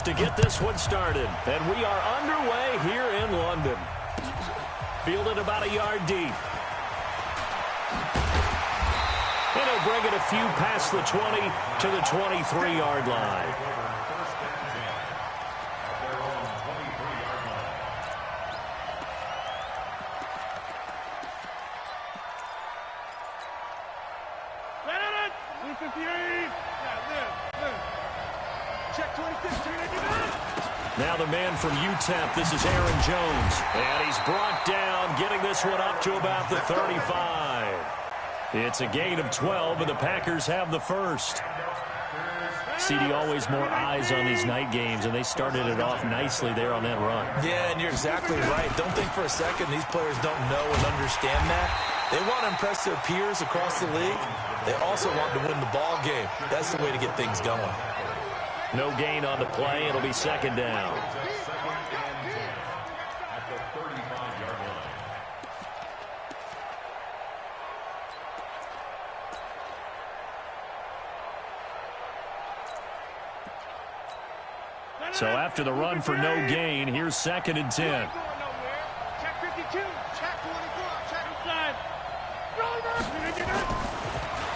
Rodgers to get this one started. And we are underway here in London. Fielded about a yard deep. And he'll bring it a few past the 20 to the 23-yard line. Now the man from UTEP, this is Aaron Jones. And he's brought down, getting this one up to about the 35. It's a gain of 12, and the Packers have the first. CD, always more eyes on these night games, and they started it off nicely there on that run. Yeah, and you're exactly right. Don't think for a second these players don't know and understand that. They want to impress their peers across the league. They also want to win the ball game. That's the way to get things going. No gain on the play. It'll be second down. So after the run for no gain, here's second and 10. Check 52. Check 24. Check inside.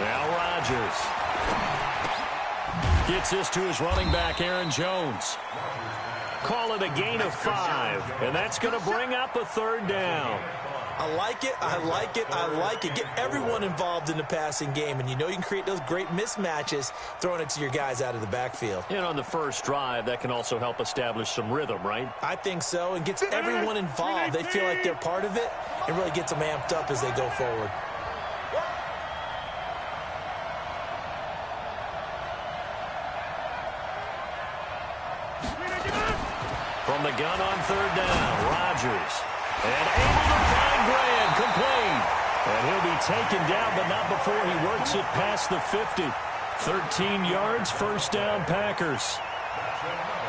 Now Rodgers gets this to his running back, Aaron Jones. Call it a gain of 5, and that's going to bring up a third down. I like it, I like it, I like it. Get everyone involved in the passing game, and you know you can create those great mismatches throwing it to your guys out of the backfield. And on the first drive, that can also help establish some rhythm, right? I think so, and gets everyone involved. They feel like they're part of it, and really gets them amped up as they go forward. From the gun on third down, Rodgers. And able to find Graham, complete. And he'll be taken down, but not before he works it past the 50. 13 yards, first down, Packers.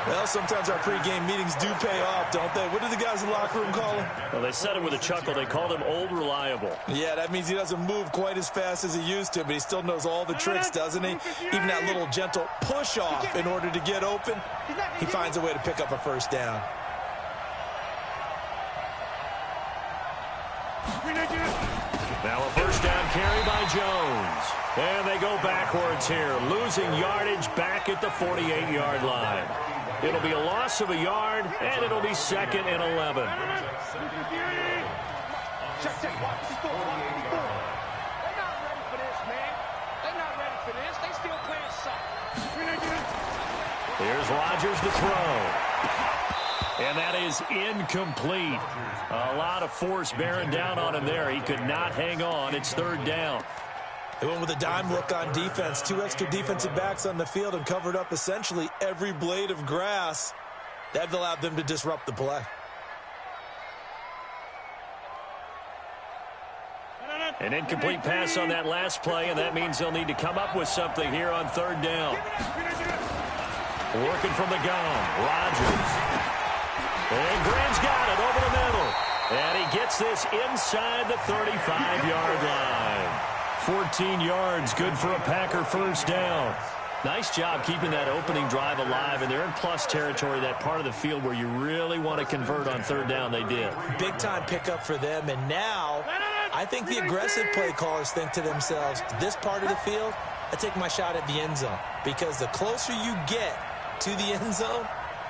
Well, sometimes our pregame meetings do pay off, don't they? What do the guys in the locker room call him? Well, they said it with a chuckle. They called him Old Reliable. Yeah, that means he doesn't move quite as fast as he used to, but he still knows all the tricks, doesn't he? Even that little gentle push-off in order to get open, he finds a way to pick up a first down. Now a first down carry by Jones. And they go backwards here, losing yardage back at the 48-yard line. It'll be a loss of a yard, and it'll be second and 11. They're not ready for this, man. They're not ready for this. They still playing soft. Here's Rodgers to throw. And that is incomplete. A lot of force bearing down on him there. He could not hang on. It's third down. They went with a dime look on defense. 2 extra defensive backs on the field and covered up essentially every blade of grass. That allowed them to disrupt the play. An incomplete pass on that last play, and that means they'll need to come up with something here on third down. Working from the gun, Rodgers. And Graham's got it over the middle. And he gets this inside the 35-yard line. 14 yards, good for a Packer first down. Nice job keeping that opening drive alive, and they're in plus territory, that part of the field where you really want to convert on third down. They did. Big-time pickup for them, and now I think the aggressive play callers think to themselves, this part of the field, I take my shot at the end zone, because the closer you get to the end zone,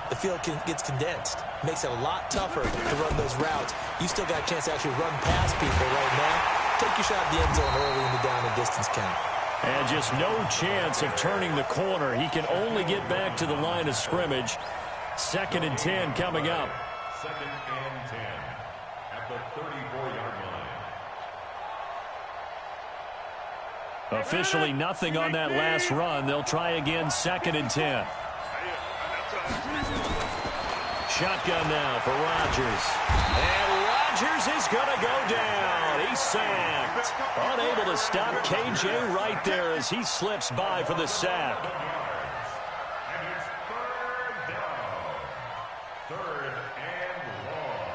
the field gets condensed. Makes it a lot tougher to run those routes. You still got a chance to actually run past people right now. Take your shot at the end zone early in the down and distance count. And just no chance of turning the corner. He can only get back to the line of scrimmage. Second and 10 coming up. Second and 10 at the 34-yard line. Officially nothing on that last run. They'll try again, second and 10. Shotgun now for Rodgers. And Rodgers is going to go down. He's sacked. Unable to stop KJ right there as he slips by for the sack. And it's third down. Third and long.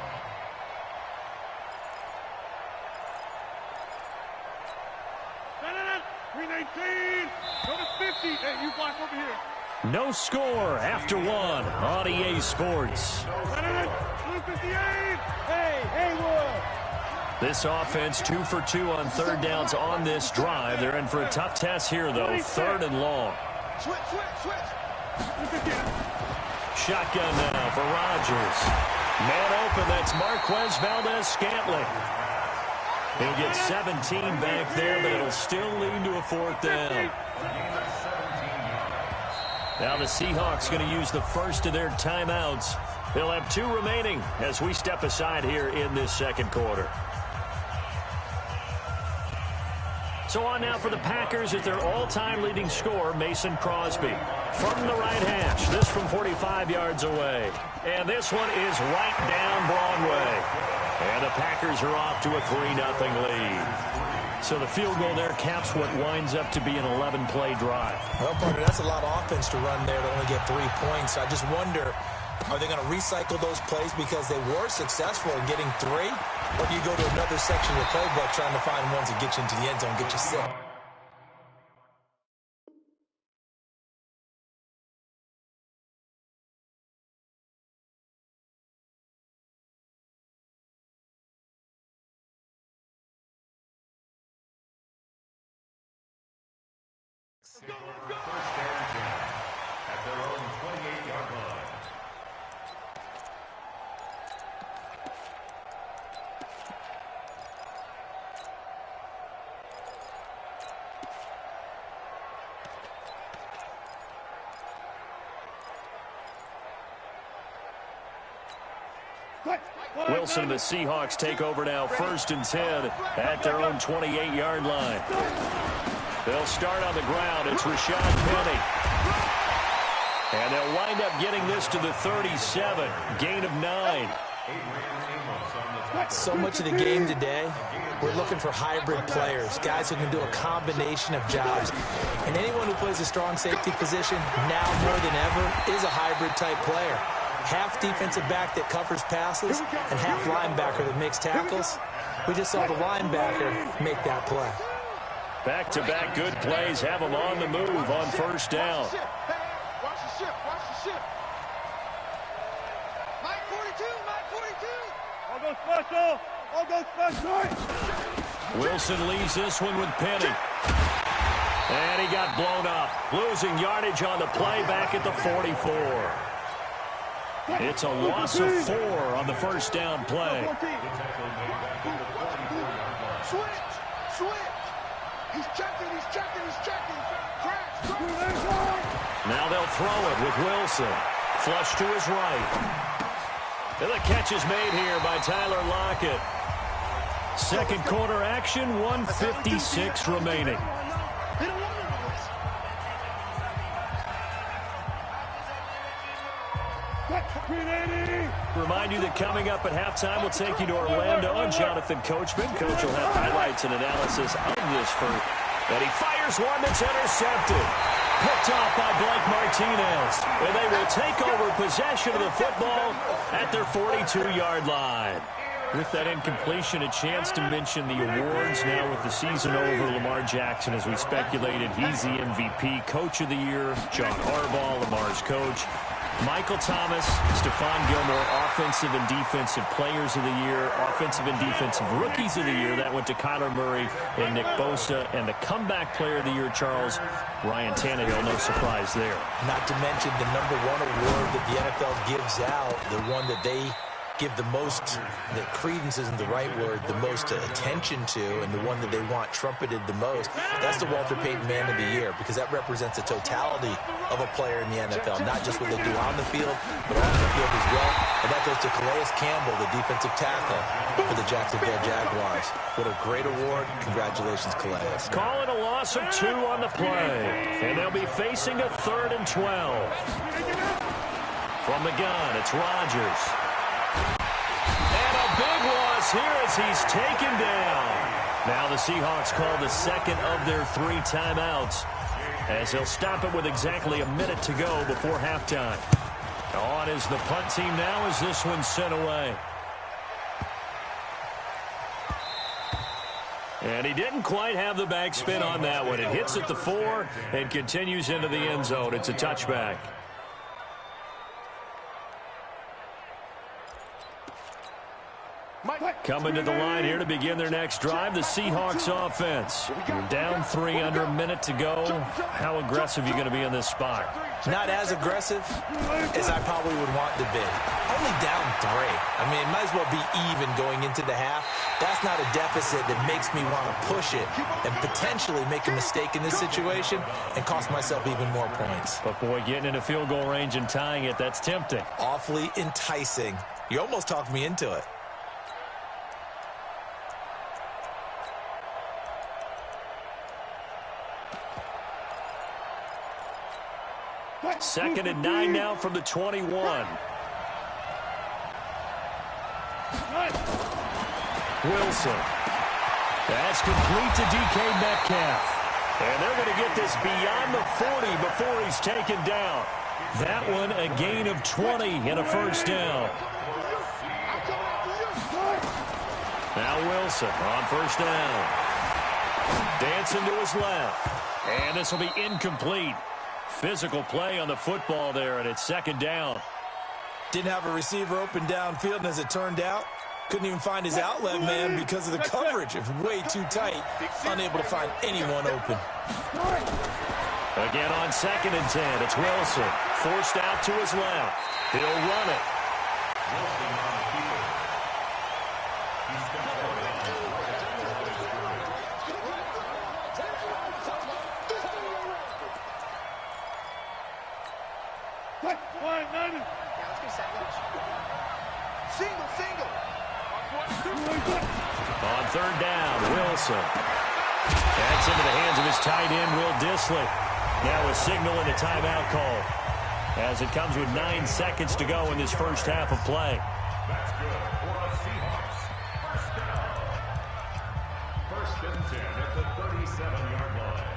No. 319. Go to 50. Hey, you block over here. No score after one on EA Sports. This offense 2 for 2 on third downs on this drive. They're in for a tough test here, though. 3rd and long. Shotgun now for Rodgers. Man open, that's Marquez Valdez-Scantling. He'll get 17 back there, but it'll still lead to a 4th down. Now the Seahawks going to use the first of their timeouts. They'll have 2 remaining as we step aside here in this second quarter. So on now for the Packers is their all-time leading scorer, Mason Crosby. From the right hash, this from 45 yards away. And this one is right down Broadway. And the Packers are off to a 3-0 lead. So the field goal there caps what winds up to be an 11-play drive. Well, partner, that's a lot of offense to run there to only get 3 points. I just wonder, are they going to recycle those plays because they were successful in getting 3? Or do you go to another section of the playbook trying to find ones that get you into the end zone, get you set? First and 10 at their own 28-yard line. Wilson and the Seahawks take over now, 1st and 10 at their own 28-yard line. They'll start on the ground. It's Rashad Penny. And they'll wind up getting this to the 37. Gain of 9. So much of the game today, we're looking for hybrid players, guys who can do a combination of jobs. And anyone who plays a strong safety position, now more than ever, is a hybrid-type player. Half defensive back that covers passes and half linebacker that makes tackles. We just saw the linebacker make that play. Back-to-back good plays have them on the move on 1st down. Watch the ship, watch the ship. Mike 42, Mike 42. I'll go special. I'll go special. Wilson leaves this one with Penny. And he got blown up. Losing yardage on the play back at the 44. It's a loss of 4 on the 1st down play. Switch. He's checking. Now they'll throw it with Wilson. Flush to his right. And the catch is made here by Tyler Lockett. Second quarter action, 1:56 remaining. Remind you that coming up at halftime, we'll take you to Orlando and Jonathan Coachman. Coach will have highlights and analysis of this first. And he fires one that's intercepted. Picked off by Blake Martinez. And they will take over possession of the football at their 42-yard line. With that incompletion, a chance to mention the awards now with the season over. Lamar Jackson, as we speculated, he's the MVP, Coach of the Year. John Harbaugh, Lamar's coach. Michael Thomas, Stephon Gilmore, Offensive and Defensive Players of the Year, Offensive and Defensive Rookies of the Year. That went to Kyler Murray and Nick Bosa. And the Comeback Player of the Year, Charles, Ryan Tannehill. No surprise there. Not to mention the #1 award that the NFL gives out, the one that they give the most, that credence isn't the right word, the most attention to, and the one that they want trumpeted the most. That's the Walter Payton Man of the Year, because that represents the totality of a player in the NFL, not just what they do on the field, but off the field as well. And that goes to Calais Campbell, the defensive tackle for the Jacksonville Jaguars. What a great award. Congratulations, Calais. Call it a loss of 2 on the play, and they'll be facing a 3rd and 12. From the gun, it's Rodgers. And a big loss here as he's taken down. Now the Seahawks call the second of their 3 timeouts, as they'll stop it with exactly a minute to go before halftime. On is the punt team now as this one's sent away. And he didn't quite have the backspin on that one. It hits at the 4 and continues into the end zone. It's a touchback. Coming to the line here to begin their next drive, the Seahawks offense. Down 3 under a minute to go. How aggressive are you going to be in this spot? Not as aggressive as I probably would want to be. Only down 3. I mean, it might as well be even going into the half. That's not a deficit that makes me want to push it and potentially make a mistake in this situation and cost myself even more points. But, boy, getting into field goal range and tying it, that's tempting. Awfully enticing. You almost talked me into it. Second and 9 now from the 21. Wilson. That's complete to DK Metcalf. And they're going to get this beyond the 40 before he's taken down. That one a gain of 20 and a first down. Now Wilson on first down. Dancing to his left. And this will be incomplete. Physical play on the football there, and it's second down. Didn't have a receiver open downfield, and as it turned out, couldn't even find his outlet man because of the coverage. It was way too tight, unable to find anyone open. Again on second and 10, it's Wilson. Forced out to his left. He'll run it. On third down, Wilson. That's into the hands of his tight end, Will Dissly. Now a signal and a timeout call as it comes with 9 seconds to go in this first half of play. That's good for the Seahawks. First down. 1st and 10 at the 37-yard line.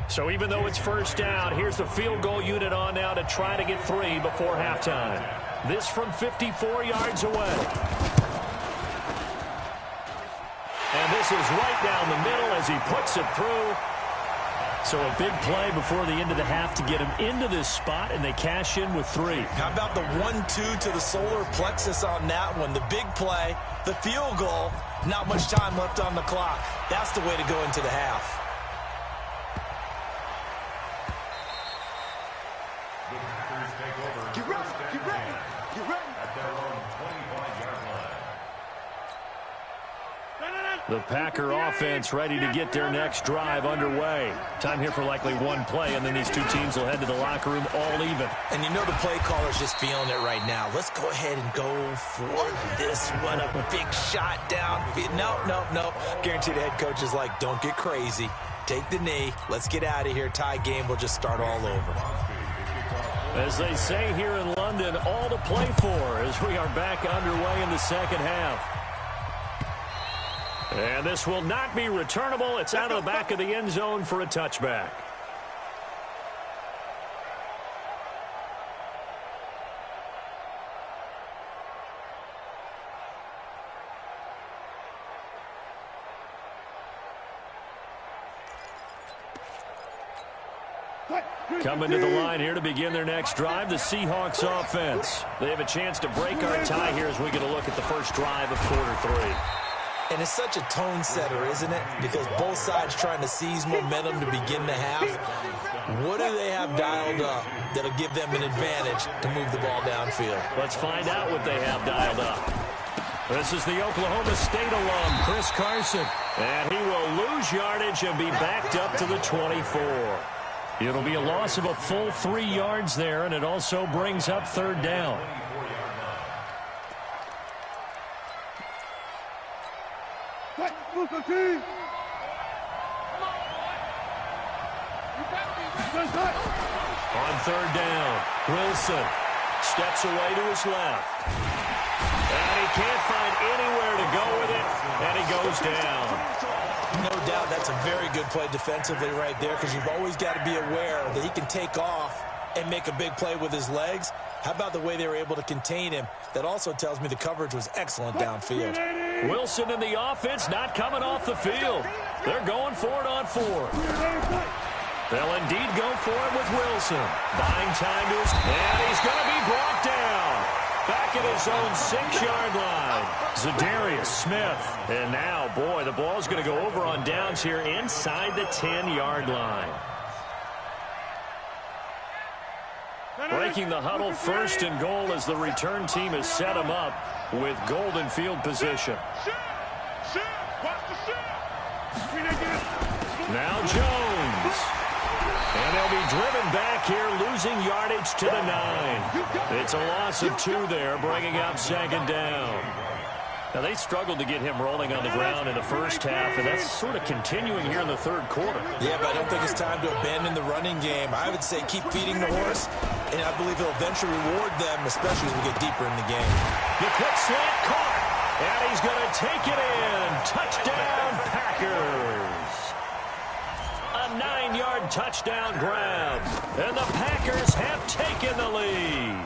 So even though it's first down, here's the field goal unit on now to try to get 3 before halftime. This from 54 yards away. And this is right down the middle as he puts it through. So a big play before the end of the half to get him into this spot, and they cash in with 3. How about the 1-2 to the solar plexus on that one? The big play, the field goal, not much time left on the clock. That's the way to go into the half. The Packer offense ready to get their next drive underway. Time here for likely one play, and then these two teams will head to the locker room all even. And you know the play caller's just feeling it right now. Let's go ahead and go for this one. A big shot down. No. Guarantee the head coach is like, don't get crazy. Take the knee. Let's get out of here. Tie game will just start all over. As they say here in London, all to play for as we are back underway in the second half. And this will not be returnable. It's out of the back of the end zone for a touchback. Coming to the line here to begin their next drive, the Seahawks offense. They have a chance to break our tie here as we get a look at the first drive of quarter 3. And it's such a tone setter, isn't it? Because both sides trying to seize momentum to begin the half. What do they have dialed up that'll give them an advantage to move the ball downfield? Let's find out what they have dialed up. This is the Oklahoma State alum, Chris Carson. And he will lose yardage and be backed up to the 24. It'll be a loss of a full 3 yards there, and it also brings up third down. On third down, Wilson steps away to his left. And he can't find anywhere to go with it, and he goes down. No doubt that's a very good play defensively right there because you've always got to be aware that he can take off and make a big play with his legs. How about the way they were able to contain him? That also tells me the coverage was excellent downfield. Wilson and the offense not coming off the field. They're going for it on 4. They'll indeed go for it with Wilson. Buying time to his... And he's going to be brought down. Back at his own 6-yard line. Zadarius Smith. And now, boy, the ball's going to go over on downs here inside the 10-yard line. Breaking the huddle, 1st and goal as the return team has set him up with golden field position. Now Jones. And they'll be driven back here, losing yardage to the 9. It's a loss of 2 there, bringing up 2nd down. Now, they struggled to get him rolling on the ground in the first half, and that's sort of continuing here in the 3rd quarter. Yeah, but I don't think it's time to abandon the running game. I would say keep feeding the horse, and I believe it'll eventually reward them, especially as we get deeper in the game. The quick slant caught, and he's going to take it in. Touchdown, Packers. A 9-yard touchdown grab, and the Packers have taken the lead.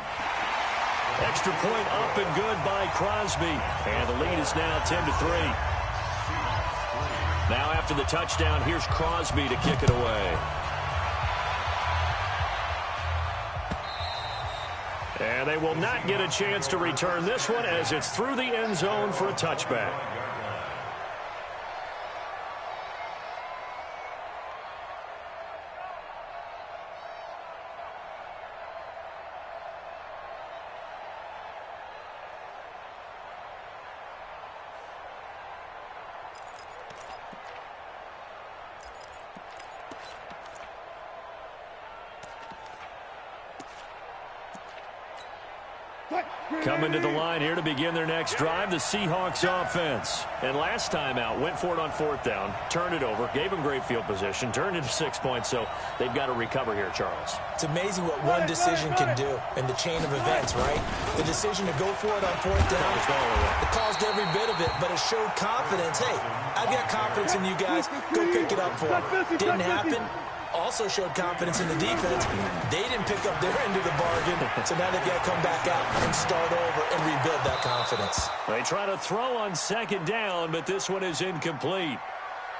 Extra point up and good by Crosby. And the lead is now 10-3. Now after the touchdown, here's Crosby to kick it away. And they will not get a chance to return this one as it's through the end zone for a touchback. Coming to the line here to begin their next drive, the Seahawks offense. And last time out, went for it on 4th down, turned it over, gave them great field position, turned it 6 points, so they've got to recover here, Charles. It's amazing what one decision can do in the chain of events, right? The decision to go for it on 4th down, it caused every bit of it, but it showed confidence. Hey, I've got confidence in you guys. Go pick it up for them. Didn't happen. Also showed confidence in the defense. They didn't pick up their end of the bargain, so now they've got to come back out and start over and rebuild that confidence. They try to throw on 2nd down, but this one is incomplete.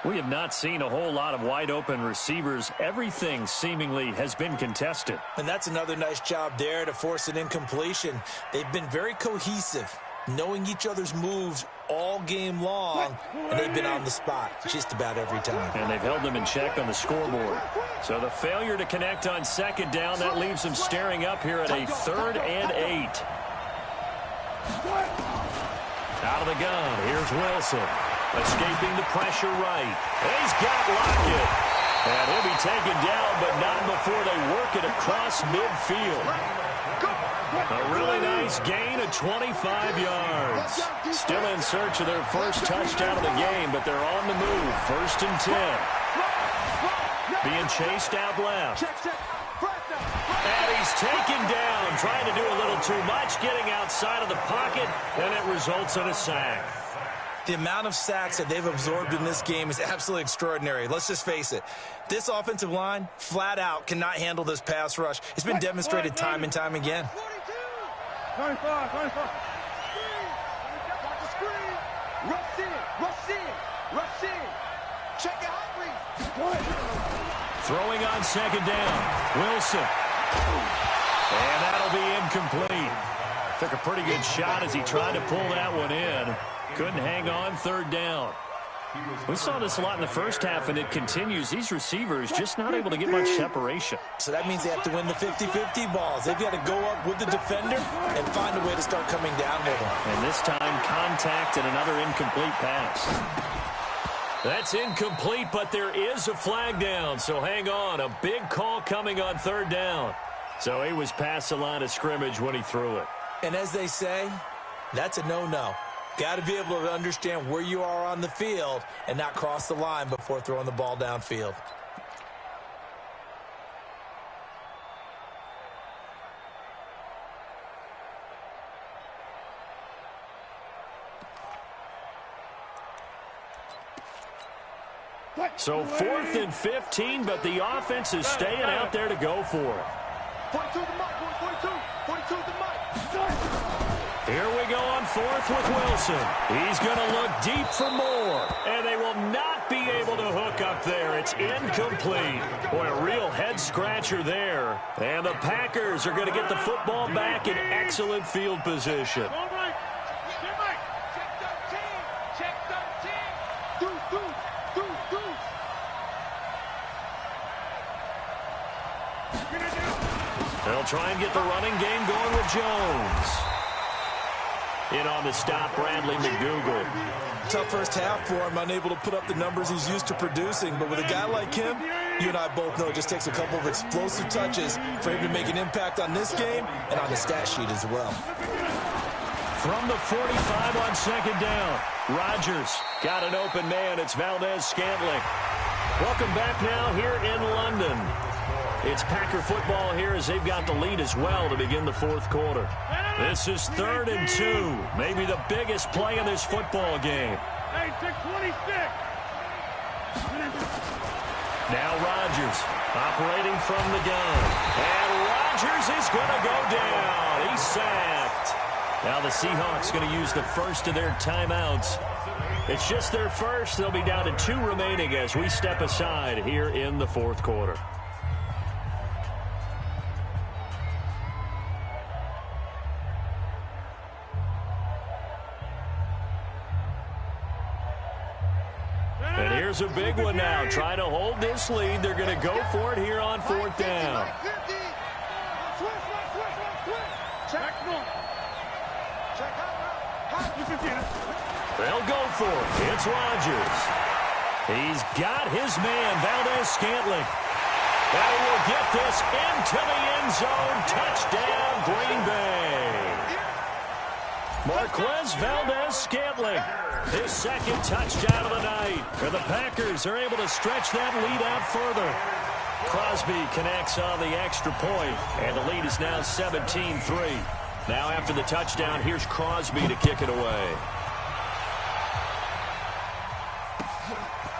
We have not seen a whole lot of wide-open receivers. Everything seemingly has been contested. And that's another nice job there to force an incompletion. They've been very cohesive, knowing each other's moves all game long, and they've been on the spot just about every time. And they've held them in check on the scoreboard. So the failure to connect on 2nd down, that leaves them staring up here at a 3rd and 8. Out of the gun, here's Wilson. Escaping the pressure right. He's got Lockett. And he'll be taken down, but not before they work it across midfield. A really nice gain of 25 yards. Still in search of their first touchdown of the game, but they're on the move. 1st and 10. Being chased out left. And he's taken down, trying to do a little too much, getting outside of the pocket, and it results in a sack. The amount of sacks that they've absorbed in this game is absolutely extraordinary. Let's just face it. This offensive line, flat out, cannot handle this pass rush. It's been demonstrated time and time again. 25. Rush in. Check out. Throwing on 2nd down. Wilson. And that'll be incomplete. Took a pretty good shot as he tried to pull that one in. Couldn't hang on 3rd down. We saw this a lot in the first half, and it continues. These receivers just not able to get much separation. So that means they have to win the 50-50 balls. They've got to go up with the defender and find a way to start coming down with them. And this time, contact and another incomplete pass. That's incomplete, but there is a flag down, so hang on. A big call coming on 3rd down. So he was past the line of scrimmage when he threw it. And as they say, that's a no-no. Got to be able to understand where you are on the field and not cross the line before throwing the ball downfield. So 4th and 15, but the offense is staying out there to go for it. 42 to Mike, 42. 42 to Mike. Here we go on fourth with Wilson. He's going to look deep for more. And they will not be able to hook up there. It's incomplete. Boy, a real head-scratcher there. And the Packers are going to get the football back in excellent field position. All right. Check Mike. Check 13. Check 13. Deuce. They'll try and get the running game going with Jones. In on the stop, Bradley McDougald. Tough first half for him, unable to put up the numbers he's used to producing. But with a guy like him, you and I both know it just takes a couple of explosive touches for him to make an impact on this game and on the stat sheet as well. From the 45 on second down, Rodgers got an open man. It's Valdez-Scantling. Welcome back now here in London. It's Packer football here as they've got the lead as well to begin the fourth quarter. This is 3rd and 2, maybe the biggest play in this football game. Hey, 626. Now Rodgers operating from the gun. And Rodgers is going to go down. He's sacked. Now the Seahawks going to use the first of their timeouts. It's just their first. They'll be down to 2 remaining as we step aside here in the fourth quarter. And here's a big one now. Trying to hold this lead. They're going to go for it here on 4th down. They'll go for it. It's Rodgers. He's got his man, Valdez-Scantling. And he will get this into the end zone. Touchdown, Green Bay. Marquez Valdez-Scantling. His second touchdown of the night. And the Packers are able to stretch that lead out further. Crosby connects on the extra point, and the lead is now 17-3. Now after the touchdown, here's Crosby to kick it away.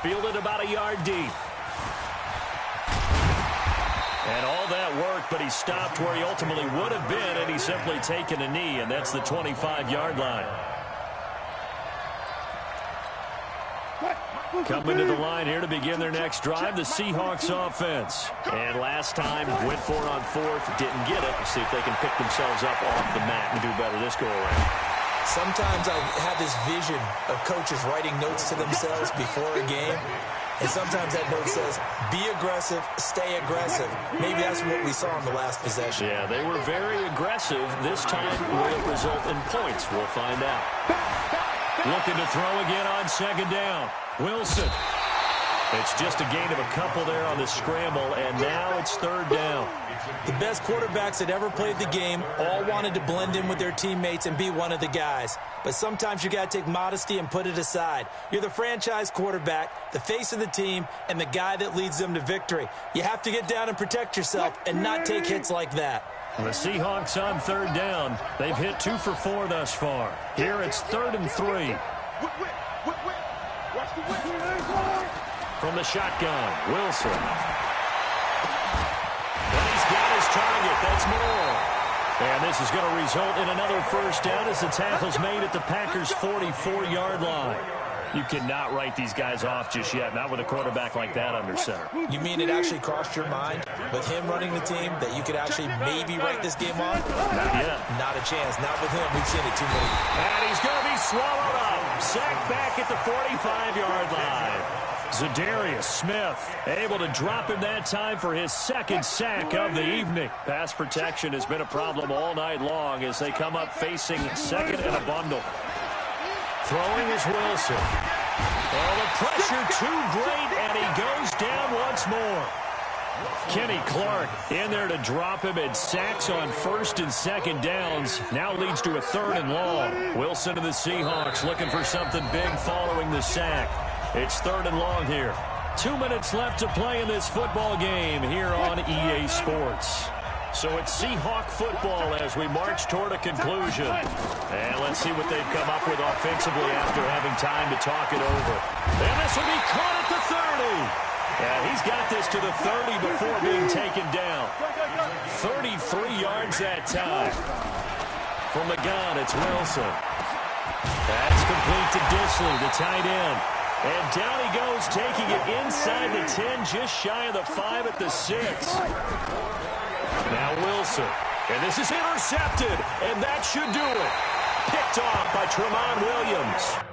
Fielded about a yard deep. And all that work, but he stopped where he ultimately would have been, and he's simply taken a knee, and that's the 25-yard line. Coming to the line here to begin their next drive, the Seahawks offense. And last time, went for it on 4th, didn't get it. We'll see if they can pick themselves up off the mat and do better this go-around. Sometimes I have this vision of coaches writing notes to themselves before a game. And sometimes that note says, be aggressive, stay aggressive. Maybe that's what we saw in the last possession. Yeah, they were very aggressive. This time, will it result in points? We'll find out. Looking to throw again on second down. Wilson. It's just a gain of a couple there on the scramble, and now it's 3rd down. The best quarterbacks that ever played the game all wanted to blend in with their teammates and be one of the guys. But sometimes you got to take modesty and put it aside. You're the franchise quarterback, the face of the team, and the guy that leads them to victory. You have to get down and protect yourself and not take hits like that. The Seahawks on 3rd down. They've hit 2 for 4 thus far. Here it's 3rd and 3. From the shotgun, Wilson. And he's got his target. That's Moore. And this is going to result in another first down as the tackle's made at the Packers' 44-yard line. You cannot write these guys off just yet, not with a quarterback like that under center. You mean it actually crossed your mind with him running the team that you could actually maybe write this game off? Not yet. Not a chance. Not with him. We've seen it too many. And he's going to be swallowed up. Sacked back at the 45-yard line. Za'Darius Smith able to drop him that time for his second sack of the evening. Pass protection has been a problem all night long as they come up facing second and a bundle. Throwing is Wilson. Oh, the pressure too great, and he goes down once more. Kenny Clark in there to drop him, and sacks on 1st and 2nd downs. Now leads to a 3rd and long. Wilson and the Seahawks looking for something big following the sack. It's 3rd and long here. 2 minutes left to play in this football game here on EA Sports. So it's Seahawk football as we march toward a conclusion. And let's see what they've come up with offensively after having time to talk it over. And this will be caught at the 30. And he's got this to the 30 before being taken down. 33 that time. From the gun, it's Wilson. That's complete to Dissly, the tight end. And down he goes, taking it inside the 10, just shy of the 5 at the 6. Now Wilson. And this is intercepted, and that should do it. Picked off by Tramon Williams.